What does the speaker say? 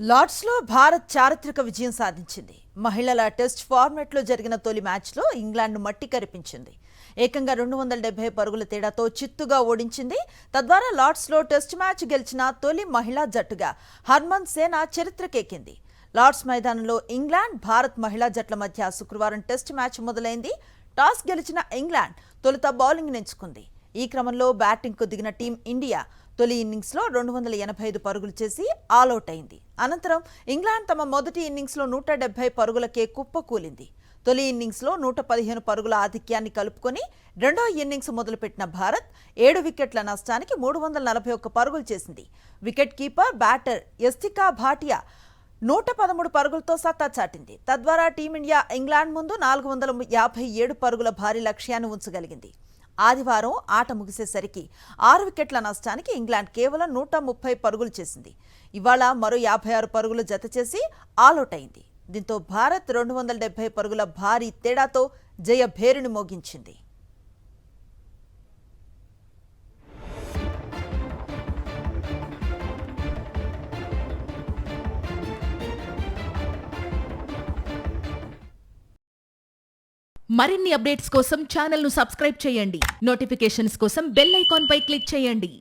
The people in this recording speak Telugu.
లార్డ్స్లో భారత్ చారిత్రక విజయం సాధించింది. మహిళల టెస్ట్ ఫార్మాట్లో జరిగిన తొలి మ్యాచ్లో ఇంగ్లాండ్ను మట్టి కరిపించింది. ఏకంగా 270 పరుగుల తేడాతో చిత్తుగా ఓడించింది. తద్వారా లార్డ్స్లో టెస్ట్ మ్యాచ్ గెలిచిన తొలి మహిళా జట్టుగా హర్మన్ సేన చరిత్రకెక్కింది. లార్డ్స్ మైదానంలో ఇంగ్లాండ్, భారత్ మహిళా జట్ల మధ్య శుక్రవారం టెస్ట్ మ్యాచ్ మొదలైంది. టాస్ గెలిచిన ఇంగ్లాండ్ తొలుత బౌలింగ్ ఎంచుకుంది. ఈ క్రమంలో బ్యాటింగ్కు దిగిన టీం ఇండియా తొలి ఇన్నింగ్స్లో 285 పరుగులు చేసి ఆలౌట్ అయింది. అనంతరం ఇంగ్లాండ్ తమ మొదటి ఇన్నింగ్స్లో 170 పరుగులకే కుప్పకూలింది. తొలి ఇన్నింగ్స్లో 115 పరుగుల ఆధిక్యాన్ని కలుపుకొని రెండో ఇన్నింగ్స్ మొదలుపెట్టిన భారత్ 7 వికెట్ల నష్టానికి 341 పరుగులు చేసింది. Wicket keeper batter Yastika Bhatia 113 పరుగులతో సత్తా చాటింది. తద్వారా టీమిండియా ఇంగ్లాండ్ ముందు 457 పరుగుల భారీ లక్ష్యాన్ని ఉంచగలిగింది. ఆదివారం ఆట ముగిసేసరికి 6 వికెట్ల నష్టానికి ఇంగ్లాండ్ కేవలం 130 పరుగులు చేసింది. ఇవాళ మరో 56 పరుగులు జత చేసి ఆలౌట్ అయింది. దీంతో భారత్ 270 పరుగుల భారీ తేడాతో జయభేరిని మోగించింది. మరిన్ని అప్డేట్స్ కోసం ఛానల్ ను సబ్స్క్రైబ్ చేయండి. నోటిఫికేషన్స్ కోసం బెల్ ఐకాన్ పై క్లిక్ చేయండి.